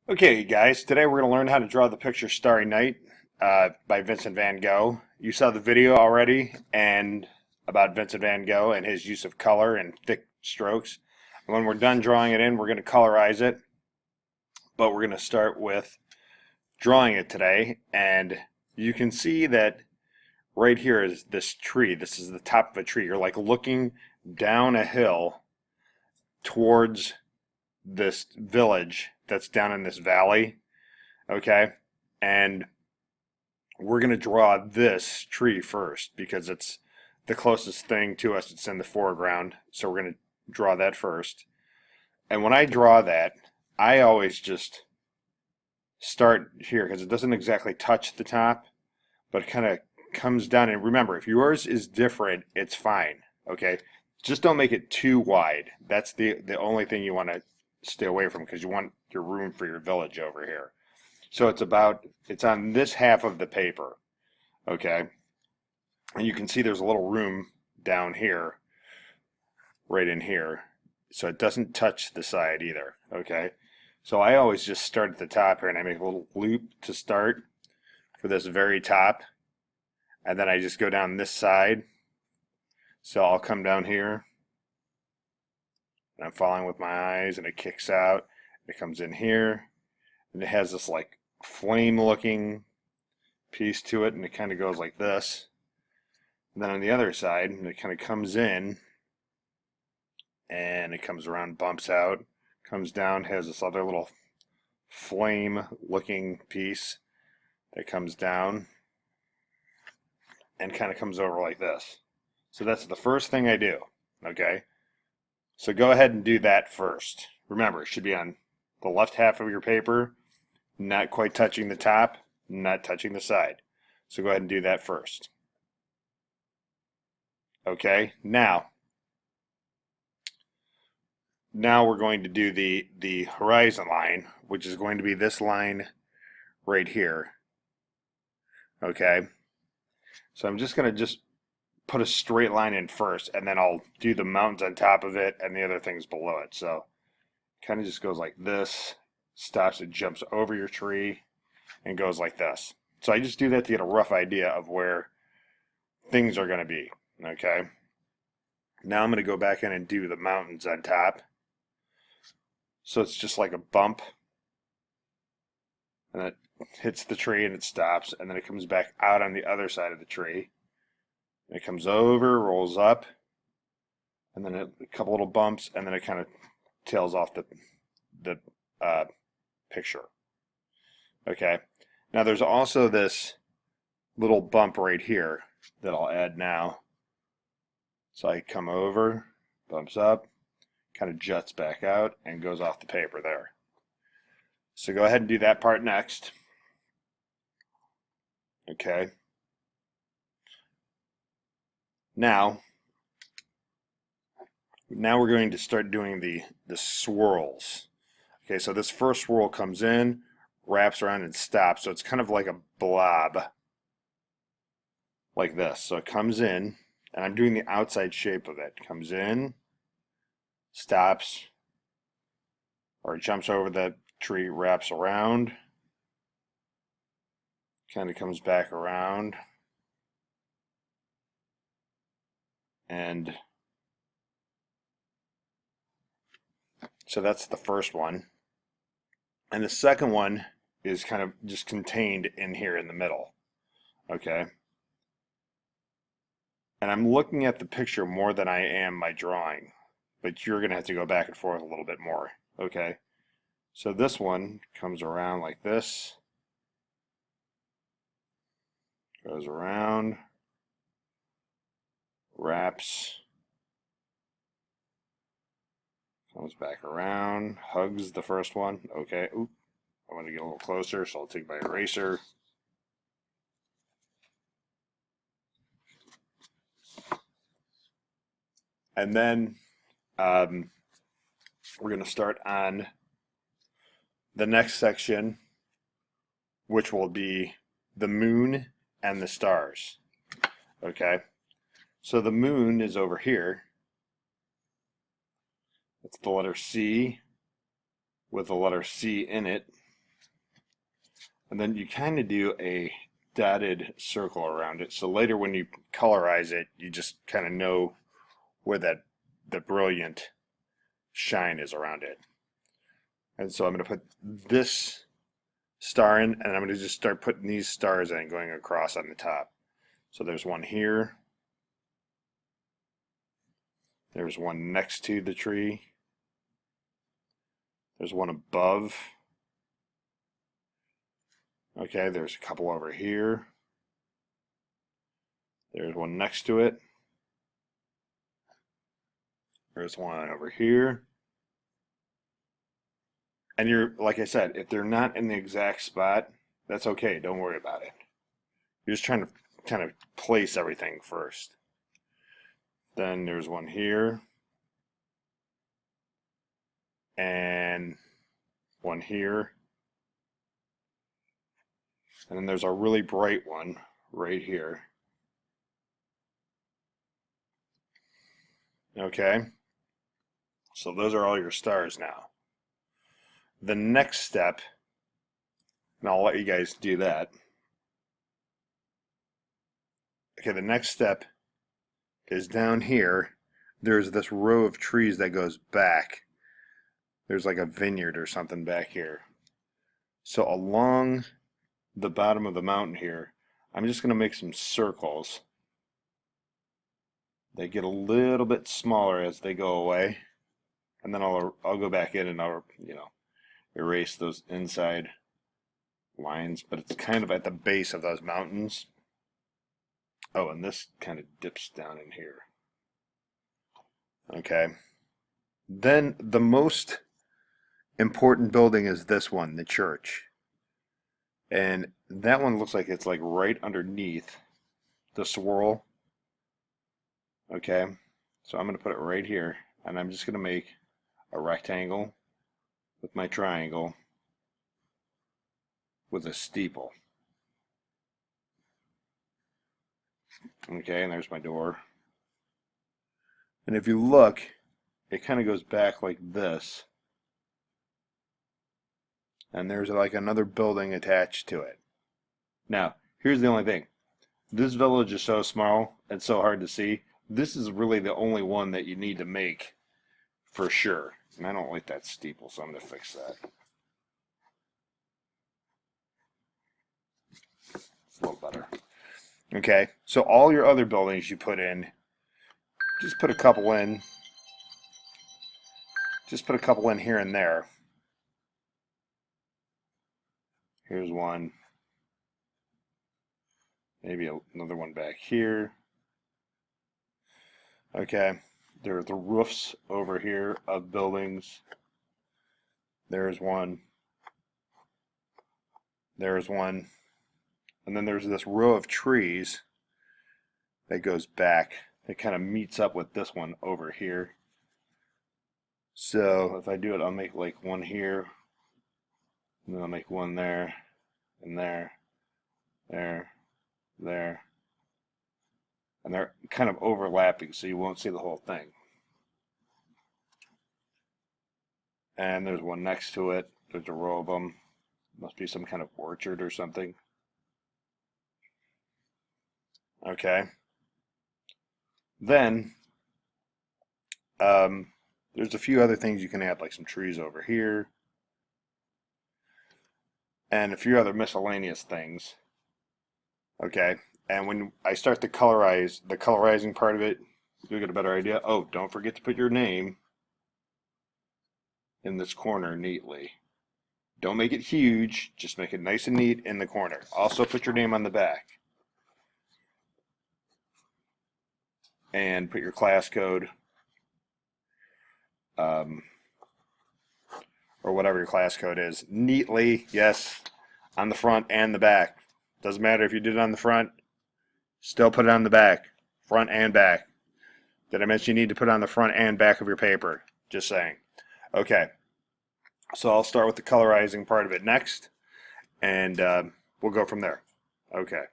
Okay, guys, today we're going to learn how to draw the picture Starry Night by Vincent van Gogh. You saw the video already and about Vincent van Gogh and his use of color and thick strokes. And when we're done drawing it in, we're going to colorize it, but we're going to start with drawing it today. And you can see that right here is this tree. This is the top of a tree. You're like looking down a hill towards this village that's down in this valley. Okay, and we're going to draw this tree first because it's the closest thing to us. It's in the foreground, so we're going to draw that first. And when I draw that, I always just start here because it doesn't exactly touch the top, but it kind of comes down. And remember, if yours is different, it's fine. Okay, just don't make it too wide. That's the only thing you want to stay away from because you want your room for your village over here. So it's on this half of the paper, okay? And you can see there's a little room down here, right in here. So it doesn't touch the side either, okay? So I always just start at the top here and I make a little loop to start for this very top. And then I just go down this side. So I'll come down here and I'm following with my eyes and it kicks out. It comes in here and it has this like flame looking piece to it and it kind of goes like this. And then on the other side it kind of comes in and it comes around, bumps out, comes down, has this other little flame looking piece that comes down and kind of comes over like this. So that's the first thing I do, okay? So go ahead and do that first. Remember, it should be on the left half of your paper, not quite touching the top, not touching the side. So go ahead and do that first. Okay, now we're going to do the horizon line, which is going to be this line right here. Okay, so I'm just going to put a straight line in first, and then I'll do the mountains on top of it and the other things below it. So kind of just goes like this, stops, it jumps over your tree, and goes like this. So I just do that to get a rough idea of where things are going to be. Okay. Now I'm going to go back in and do the mountains on top. So it's just like a bump, and it hits the tree and it stops, and then it comes back out on the other side of the tree. And it comes over, rolls up, and then a couple little bumps, and then it kind of tails off the picture. Okay. Now there's also this little bump right here that I'll add now. So I come over, bumps up, kind of juts back out, and goes off the paper there. So go ahead and do that part next. Okay. Now we're going to start doing the swirls. Okay, so this first swirl comes in, wraps around and stops. So it's kind of like a blob like this. So it comes in, and I'm doing the outside shape of it. Comes in, stops, or it jumps over the tree, wraps around, kind of comes back around, and so that's the first one. And the second one is kind of just contained in here in the middle. Okay. And I'm looking at the picture more than I am my drawing, but you're going to have to go back and forth a little bit more. Okay. So this one comes around like this, goes around, wraps, comes back around, hugs the first one. Okay. Oop. I want to get a little closer, so I'll take my eraser. And then we're going to start on the next section, which will be the moon and the stars. Okay, so the moon is over here. It's the letter C with the letter C in it. And then you kind of do a dotted circle around it. So later when you colorize it, you just kind of know where the brilliant shine is around it. And so I'm going to put this star in, and I'm going to just start putting these stars in going across on the top. So there's one here. There's one next to the tree. There's one above. Okay, there's a couple over here. There's one next to it. There's one over here. And you're, like I said, if they're not in the exact spot, that's okay. Don't worry about it. You're just trying to kind of place everything first. Then there's one here. And one here. And then there's a really bright one right here. Okay. So those are all your stars now. The next step, and I'll let you guys do that. Okay, the next step is down here. There's this row of trees that goes back. There's like a vineyard or something back here. So along the bottom of the mountain here, I'm just going to make some circles. They get a little bit smaller as they go away, and then I'll go back in and I'll erase those inside lines, but it's kind of at the base of those mountains. Oh, and this kind of dips down in here. Okay. Then the most important building is this one, the church. And that one looks like it's like right underneath the swirl. Okay. So I'm going to put it right here, and I'm just going to make a rectangle with my triangle with a steeple. Okay, and there's my door. And if you look, it kind of goes back like this. And there's like another building attached to it. Now, here's the only thing. This village is so small and so hard to see. This is really the only one that you need to make for sure. And I don't like that steeple, so I'm going to fix that. It's a little better. Okay, so all your other buildings you put in, just put a couple in. Just put a couple in here and there. Here's one. Maybe another one back here. Okay, there are the roofs over here of buildings. There's one. There's one. And then there's this row of trees that goes back. It kind of meets up with this one over here. So if I do it, I'll make like one here. And then I'll make one there. And there. There. There. And they're kind of overlapping, so you won't see the whole thing. And there's one next to it. There's a row of them. Must be some kind of orchard or something. Okay. Then, there's a few other things you can add, like some trees over here. And a few other miscellaneous things. Okay. And when I start to colorize, the colorizing part of it, you'll get a better idea. Oh, don't forget to put your name in this corner neatly. Don't make it huge, just make it nice and neat in the corner. Also put your name on the back. And put your class code, or whatever your class code is, neatly, yes, on the front and the back. Doesn't matter if you did it on the front, still put it on the back, front and back. Did I mention you need to put it on the front and back of your paper? Just saying. Okay, so I'll start with the colorizing part of it next, and we'll go from there. Okay.